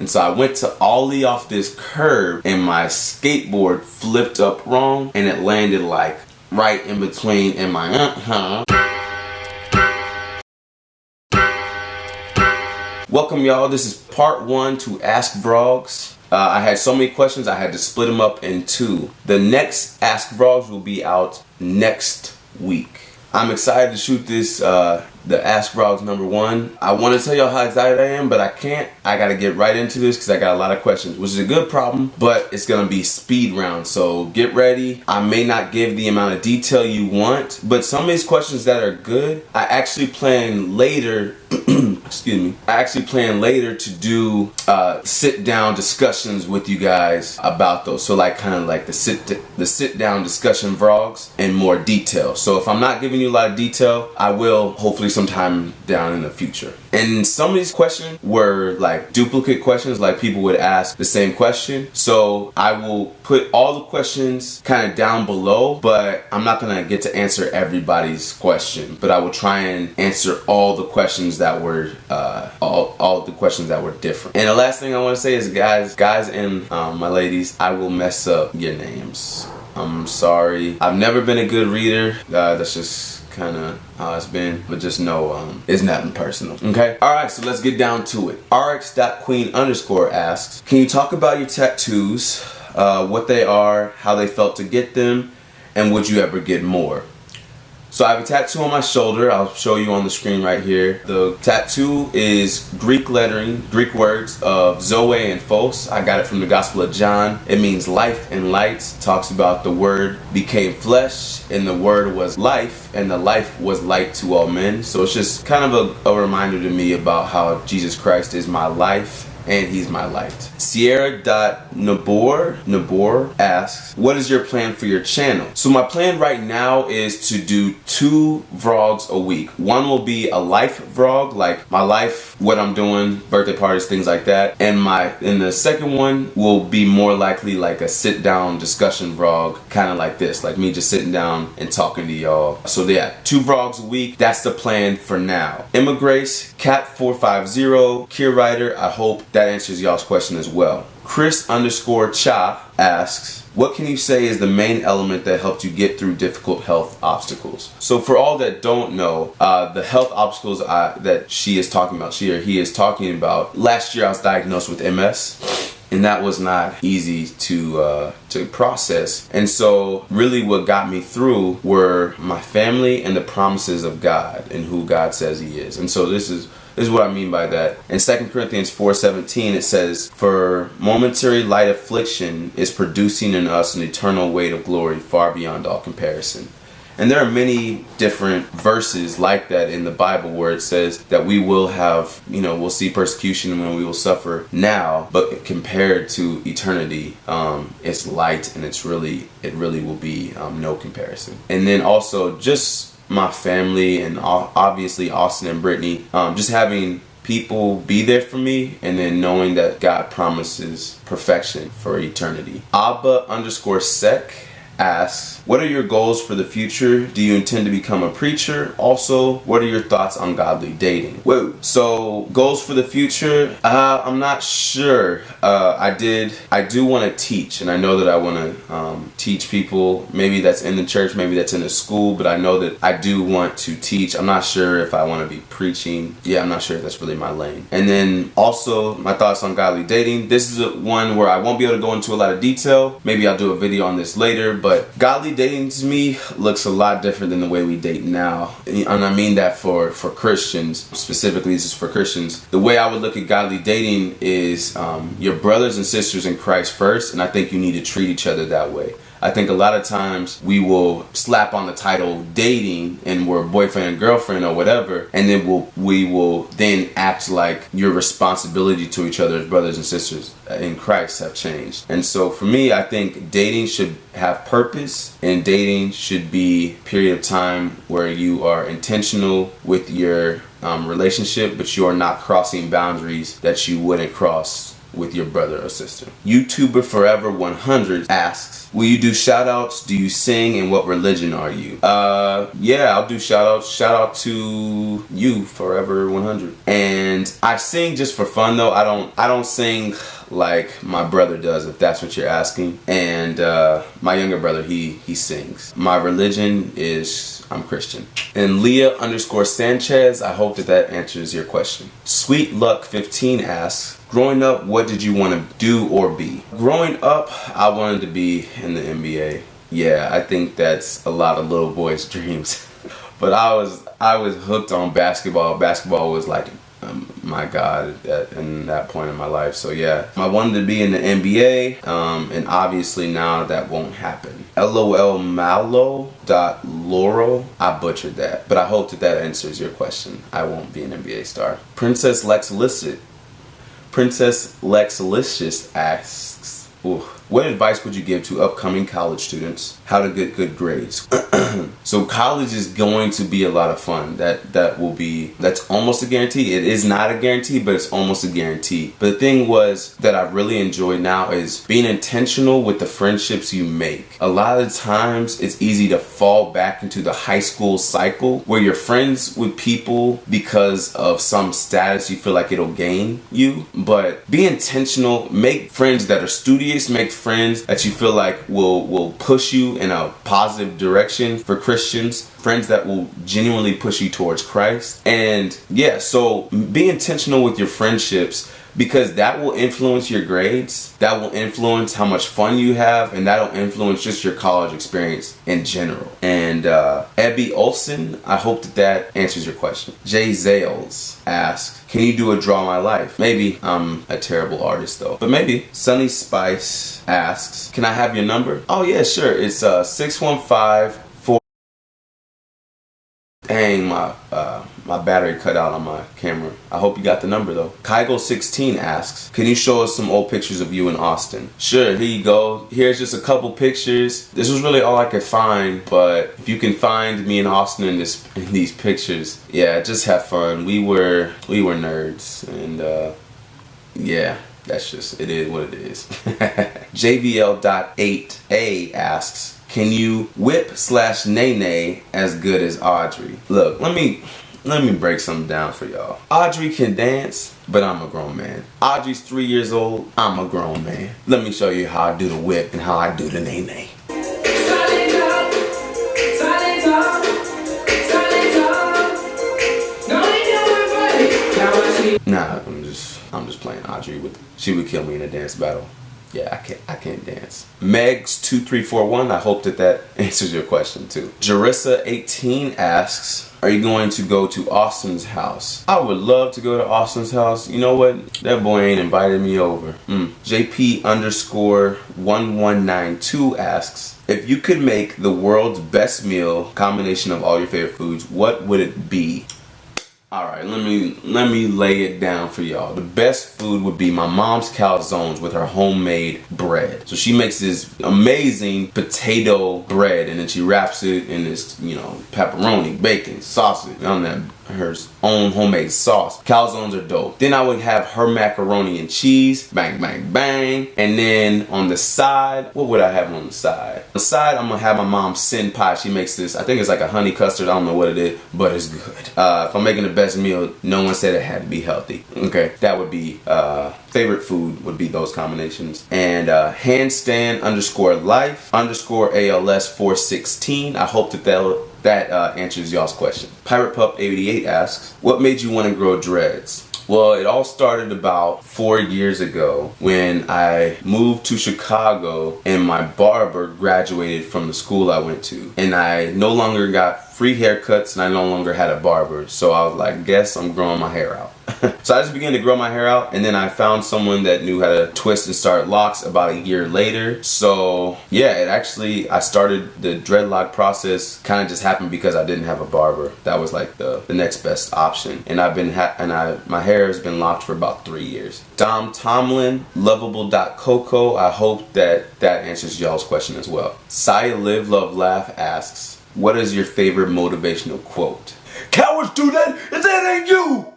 And so I went to ollie off this curb and my skateboard flipped up wrong and it landed like right in between in my Welcome y'all, this is part 1 to Ask Vrogs. I had so many questions I had to split them up in 2. The next Ask Vrogs will be out next week. I'm excited to shoot this, the Ask Vrogs number 1. I want to tell y'all how excited I am, but I can't. I gotta get right into this because I got a lot of questions, which is a good problem, but it's gonna be speed round, so get ready. I may not give the amount of detail you want, but some of these questions that are good, I actually plan later excuse me, I actually plan later to do sit down discussions with you guys about those. So like kind of like the sit down discussion vlogs in more detail. So if I'm not giving you a lot of detail, I will hopefully sometime down in the future. And some of these questions were like duplicate questions, like people would ask the same question. So I will put all the questions kind of down below, but I'm not gonna get to answer everybody's question, but I will try and answer all the questions that were all the questions that were different. And the last thing I want to say is, guys and my ladies, I will mess up your names. I'm sorry. I've never been a good reader. That's just kind of how it's been, but just know it's nothing personal. Okay. All right. So let's get down to it. rx.queen_ asks, can you talk about your tattoos, what they are, how they felt to get them, and would you ever get more? So I have a tattoo on my shoulder. I'll show you on the screen right here. The tattoo is Greek lettering, Greek words of Zoe and Phos. I got it from the Gospel of John. It means life and light. It talks about the Word became flesh, and the Word was life, and the life was light to all men. So it's just kind of a reminder to me about how Jesus Christ is my life and he's my light. Sierra.Nabor asks, what is your plan for your channel? So my plan right now is to do 2 vlogs a week. One will be a life vlog, like my life, what I'm doing, birthday parties, things like that. And the second one will be more likely like a sit down discussion vlog, kind of like this, like me just sitting down and talking to y'all. So yeah, 2 vlogs a week. That's the plan for now. Emma Grace, Cat450, Kier Writer, I hope that answers y'all's question as well. Chris_Cha asks, what can you say is the main element that helped you get through difficult health obstacles? So for all that don't know, the health obstacles that she is talking about, she or he is talking about, last year I was diagnosed with MS. And that was not easy to process. And so really what got me through were my family and the promises of God and who God says he is. And so this is what I mean by that. In 2 Corinthians 4:17 it says, for momentary light affliction is producing in us an eternal weight of glory far beyond all comparison. And there are many different verses like that in the Bible where it says that we will have, we'll see persecution when we will suffer now, but compared to eternity, it's light and it really will be no comparison. And then also just my family and obviously Austin and Brittany, just having people be there for me and then knowing that God promises perfection for eternity. Abba_sec asks, what are your goals for the future? Do you intend to become a preacher? Also, what are your thoughts on godly dating? Whoa. So goals for the future, I'm not sure. I do want to teach, and I know that I want to teach people. Maybe that's in the church, maybe that's in the school, but I know that I do want to teach. I'm not sure if I want to be preaching. Yeah, I'm not sure if that's really my lane. And then also my thoughts on godly dating. This is one where I won't be able to go into a lot of detail. Maybe I'll do a video on this later, but godly dating to me looks a lot different than the way we date now. And I mean that for Christians, specifically this is for Christians. The way I would look at godly dating is your brothers and sisters in Christ first, and I think you need to treat each other that way. I think a lot of times we will slap on the title dating and we're boyfriend and girlfriend or whatever, and then we will then act like your responsibility to each other as brothers and sisters in Christ have changed. And so for me, I think dating should have purpose, and dating should be a period of time where you are intentional with your relationship, but you are not crossing boundaries that you wouldn't cross with your brother or sister. YouTuber Forever 100 asks, will you do shout outs? Do you sing? And what religion are you? Yeah, I'll do shout outs. Shout out to you, Forever 100. And I sing just for fun though. I don't sing like my brother does, if that's what you're asking. And my younger brother, he sings. My religion is I'm Christian. And Leah _ Sanchez, I hope that answers your question. Sweet Luck 15 asks, growing up, what did you want to do or be? Growing up, I wanted to be in the NBA. Yeah, I think that's a lot of little boys' dreams. But I was hooked on basketball. Basketball was like my God in that point in my life. So yeah, I wanted to be in the NBA, and obviously now that won't happen. LOL Malo.Laurel, I butchered that, but I hope that answers your question. I won't be an NBA star. Princess Lexlicious asks, ooh, what advice would you give to upcoming college students? How to get good grades? So college is going to be a lot of fun. That's almost a guarantee. It is not a guarantee, but it's almost a guarantee. But the thing was that I really enjoy now is being intentional with the friendships you make. A lot of the times it's easy to fall back into the high school cycle where you're friends with people because of some status you feel like it'll gain you. But be intentional, make friends that are studious, make friends that you feel like will push you in a positive direction. For Christians, friends that will genuinely push you towards Christ. And yeah, so be intentional with your friendships, because that will influence your grades, that will influence how much fun you have, and that'll influence just your college experience in general. And Abby Olson, I hope that answers your question. Jay Zales asks, can you do a Draw My Life? Maybe. I'm a terrible artist though, but maybe. Sunny Spice asks, can I have your number? Oh yeah, sure. It's 615-4. Dang, my battery cut out on my camera. I hope you got the number though. Kygo16 asks, can you show us some old pictures of you in Austin? Sure, here you go. Here's just a couple pictures. This was really all I could find, but if you can find me in Austin in these pictures, yeah, just have fun. We were nerds, and yeah, that's just, it is what it is. JVL.8A asks, can you whip/nay-nay as good as Audrey? Look, let me break something down for y'all. Audrey can dance, but I'm a grown man. Audrey's 3 years old, I'm a grown man. Let me show you how I do the whip and how I do the nay-nay. Nah, I'm just playing Audrey. She would kill me in a dance battle. Yeah, I can't dance. Megs2341, I hope that answers your question too. Jarissa18 asks, are you going to go to Austin's house? I would love to go to Austin's house. You know what? That boy ain't invited me over. JP_1192 asks, if you could make the world's best meal, combination of all your favorite foods, what would it be? Alright, let me lay it down for y'all. The best food would be my mom's calzones with her homemade bread. So she makes this amazing potato bread, and then she wraps it in this, pepperoni, bacon, sausage, on that her own homemade sauce. Calzones are dope. Then I would have her macaroni and cheese, bang, bang, bang. And then on the side, what would I have on the side? On the side, I'm gonna have my mom's sin pie. She makes this, I think it's like a honey custard, I don't know what it is, but it's good. If I'm making the best meal, no one said it had to be healthy. Okay, that would be, favorite food would be those combinations. And handstand_life_ALS416, I hope that answers y'all's question. Pirate Pup 88 asks, what made you want to grow dreads? Well, it all started about 4 years ago when I moved to Chicago and my barber graduated from the school I went to, and I no longer got free haircuts and I no longer had a barber. So I was like, guess I'm growing my hair out. So I just began to grow my hair out, and then I found someone that knew how to twist and start locks about a year later. So yeah, I started the dreadlock process, kind of just happened because I didn't have a barber. That was like the next best option, and my hair has been locked for about 3 years. Dom Tomlin, lovable.coco, I hope that answers y'all's question as well. Saya Live Love Laugh asks, what is your favorite motivational quote? Cowards do that, and that ain't you!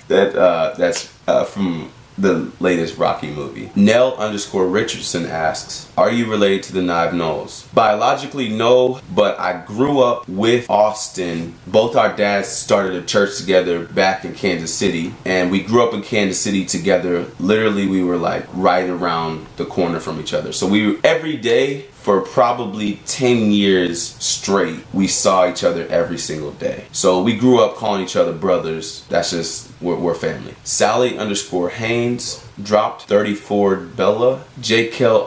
That's from the latest Rocky movie. Nell underscore Richardson asks, are you related to the Knives Knowles? Biologically, no, but I grew up with Austin. Both our dads started a church together back in Kansas City, and we grew up in Kansas City together. Literally, we were like right around the corner from each other. So we were every day for probably 10 years straight, we saw each other every single day. So we grew up calling each other brothers. That's just, we're family. Sally underscore Haynes dropped 34 Bella. JKL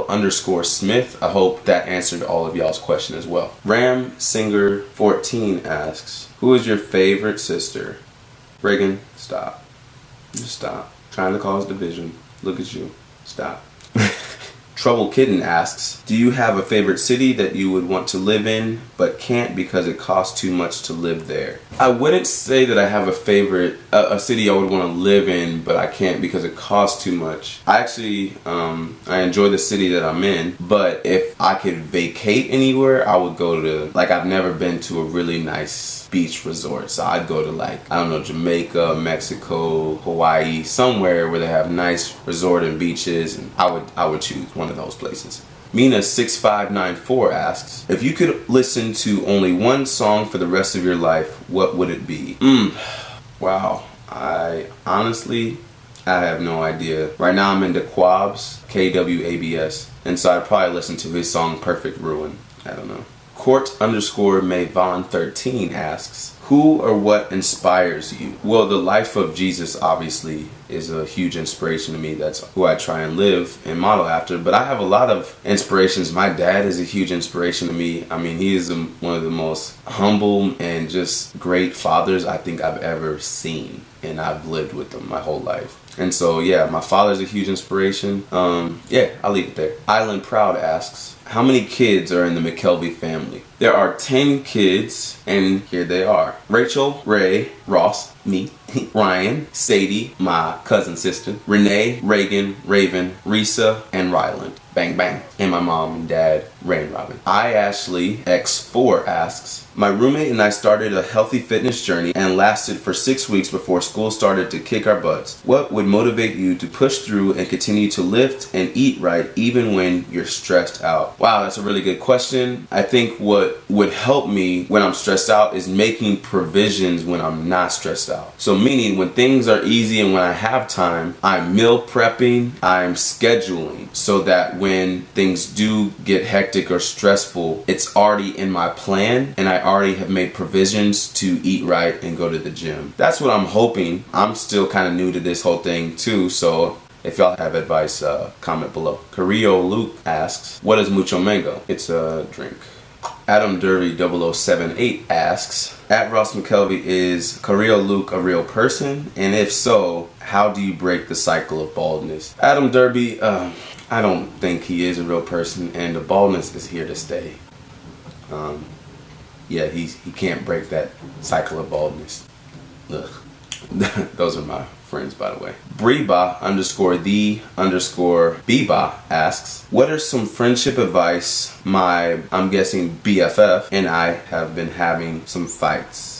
underscore Smith. I hope that answered all of y'all's question as well. Ram Singer 14 asks, who is your favorite sister? Reagan, stop. Just stop. Trying to cause division. Look at you. Stop. Trouble Kitten asks, do you have a favorite city that you would want to live in but can't because it costs too much to live there? I wouldn't say that I have a favorite, a city I would want to live in but I can't because it costs too much. I actually, I enjoy the city that I'm in, but if I could vacate anywhere, I would go to, like, I've never been to a really nice beach resort, so I'd go to, like, I don't know, Jamaica, Mexico, Hawaii, somewhere where they have nice resort and beaches, and I would choose one of those places. Mina6594 asks, if you could listen to only one song for the rest of your life, what would it be? Wow. I honestly have no idea. Right now I'm into Quabs, KWABS, and so I'd probably listen to his song Perfect Ruin. I don't know. Court underscore Mayvon 13 asks, who or what inspires you? Well, the life of Jesus obviously is a huge inspiration to me. That's who I try and live and model after. But I have a lot of inspirations. My dad is a huge inspiration to me. I mean, he is one of the most humble and just great fathers I think I've ever seen. And I've lived with them my whole life. And so, yeah, my father's a huge inspiration. Yeah, I'll leave it there. Island Proud asks, how many kids are in the McKelvey family? There are 10 kids, and here they are. Rachel, Ray, Ross, me, Ryan, Sadie, my cousin sister, Renee, Reagan, Raven, Risa, and Ryland. Bang, bang. And my mom and dad, Ray and Robin. Ashley X4 asks, my roommate and I started a healthy fitness journey and lasted for 6 weeks before school started to kick our butts. What would motivate you to push through and continue to lift and eat right even when you're stressed out? Wow, that's a really good question. I think what would help me when I'm stressed out is making provisions when I'm not stressed out. So meaning when things are easy and when I have time, I'm meal prepping, I'm scheduling so that when things do get hectic or stressful, it's already in my plan and I already have made provisions to eat right and go to the gym. That's what I'm hoping. I'm still kind of new to this whole thing too, so if y'all have advice, comment below. Carrillo Luke asks, what is mucho mango? It's a drink. Adam Derby 0078 asks, at Ross McKelvey, is Carrillo Luke a real person? And if so, how do you break the cycle of baldness? Adam Derby, I don't think he is a real person, and the baldness is here to stay. Yeah, he can't break that cycle of baldness. Ugh. Those are my friends, by the way. Breba underscore the underscore Biba asks, what are some friendship advice I'm guessing BFF and I have been having some fights?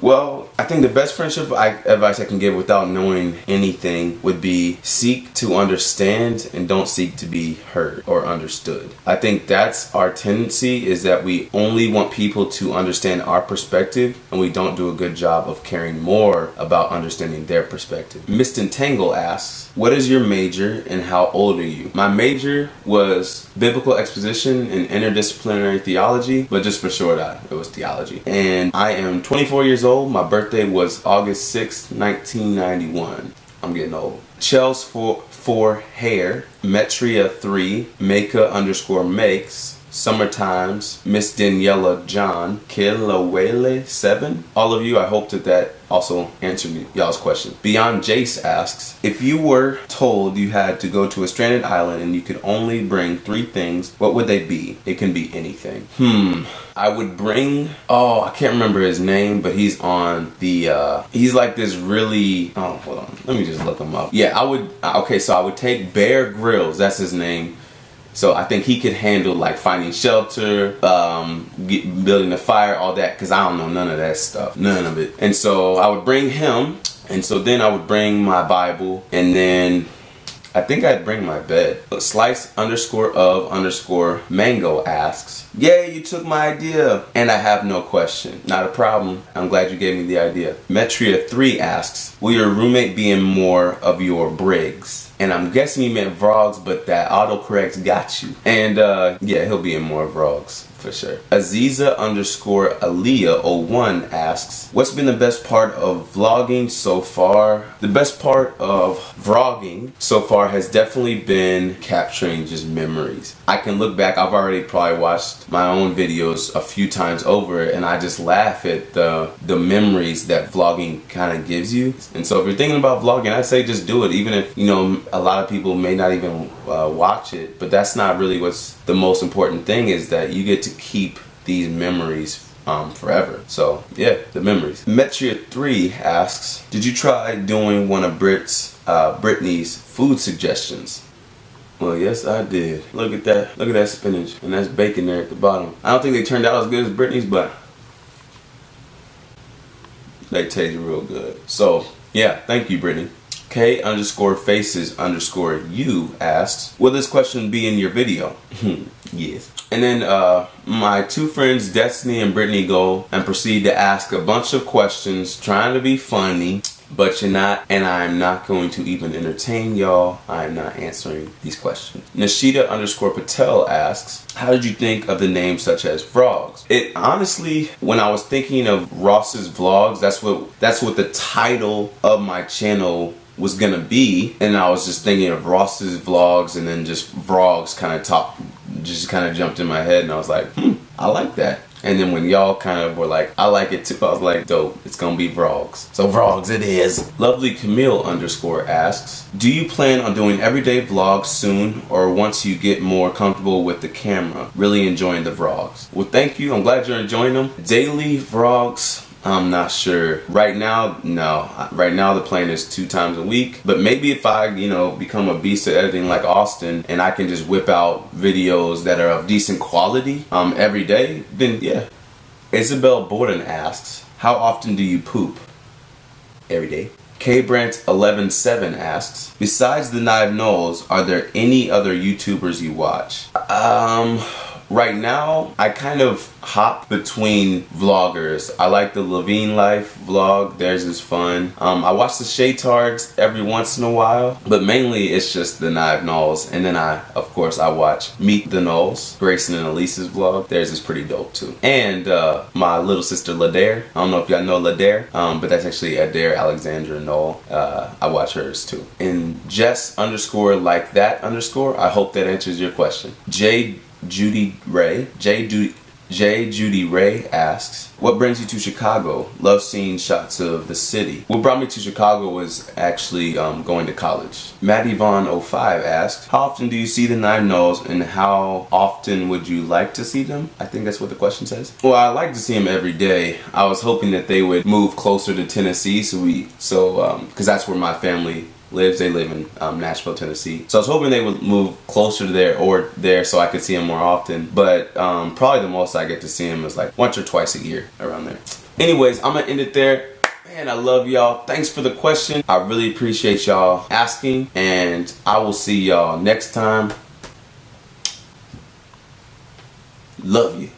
Well, I think the best friendship advice I can give without knowing anything would be seek to understand and don't seek to be heard or understood. I think that's our tendency, is that we only want people to understand our perspective and we don't do a good job of caring more about understanding their perspective. Mr. Tangle asks, what is your major and how old are you? My major was biblical exposition and interdisciplinary theology, but just for short, it was theology. And I am 24 years old. My birthday was August 6th, 1991. I'm getting old. Chels for hair, Metria 3, Maka underscore makes, Summertimes, Miss Daniela John, Kilawele 7. All of you, I hope that also answered y'all's question. Beyond Jace asks, if you were told you had to go to a stranded island and you could only bring 3 things, what would they be? It can be anything. I would bring, I can't remember his name, but he's on the, he's like this really, hold on, let me just look him up. Yeah, I would take Bear Grylls, that's his name. So I think he could handle like finding shelter, building a fire, all that, because I don't know none of that stuff, none of it. And so I would bring him, and so then I would bring my Bible, and then I think I'd bring my bed. Slice_of_mango asks, yay, you took my idea. And I have no question. Not a problem. I'm glad you gave me the idea. Metria3 asks, will your roommate be in more of your Briggs? And I'm guessing you meant Vrogs, but that autocorrect got you. And yeah, he'll be in more Vrogs. For sure. Aziza_Aaliyah01 asks, what's been the best part of vlogging so far? The best part of vlogging so far has definitely been capturing just memories. I can look back, I've already probably watched my own videos a few times over, and I just laugh at the memories that vlogging kind of gives you. And so if you're thinking about vlogging, I'd say just do it, even if, you know, a lot of people may not even watch it, but that's not really what's the most important thing, is that you get to keep these memories forever. So yeah, the memories. Metria3 asks, did you try doing one of Brittany's food suggestions? Well, yes, I did. Look at that. Look at that spinach, and that's bacon there at the bottom. I don't think they turned out as good as Brittany's, but they taste real good. So yeah, thank you, Brittany. K_faces_you asks, will this question be in your video? Yes. And then my two friends Destiny and Brittany go and proceed to ask a bunch of questions trying to be funny, but you're not, and I'm not going to even entertain y'all. I'm not answering these questions. Nishita_Patel asks, how did you think of the names such as Vrogs? It honestly, when I was thinking of Ross's Vlogs, that's what the title of my channel was gonna be, and I was just thinking of Ross's Vlogs, and then just Vrogs kind of jumped in my head, and I was like, I like that. And then when y'all kind of were like, I like it too, I was like, dope, it's gonna be Vrogs. So Vrogs it is. Lovely Camille asks, do you plan on doing everyday vlogs soon, or once you get more comfortable with the camera? Really enjoying the Vrogs. Well, thank you, I'm glad you're enjoying them. Daily Vrogs, I'm not sure. Right now, no. Right now the plan is 2 times a week. But maybe if I, you know, become a beast at editing like Austin, and I can just whip out videos that are of decent quality every day, then yeah. Isabel Borden asks, how often do you poop? Every day. KBrant117 asks, besides the Knive Knowles, are there any other YouTubers you watch? Right now, I kind of hop between vloggers. I like the Levine Life vlog, theirs is fun. I watch the Shaytards every once in a while, but mainly it's just the Knive Knowles. And then of course, I watch Meet the Knowles, Grayson and Elise's vlog. Theirs is pretty dope too. And my little sister Ladair. I don't know if y'all know Ladair, but that's actually Adair Alexandra Knoll. I watch hers too. And Jess_like_that_, I hope that answers your question. J. Judy Ray asks, what brings you to Chicago? Love seeing shots of the city. What brought me to Chicago was actually going to college. Maddie Vaughn 05 asks, how often do you see the Knive Knowles, and how often would you like to see them? I think that's what the question says. Well, I like to see them every day. I was hoping that they would move closer to Tennessee, because that's where my family lives. They live in Nashville, Tennessee. So I was hoping they would move closer to there so I could see them more often. But probably the most I get to see them is like once or twice a year, around there. Anyways, I'm gonna end it there. Man, I love y'all. Thanks for the question. I really appreciate y'all asking, and I will see y'all next time. Love you.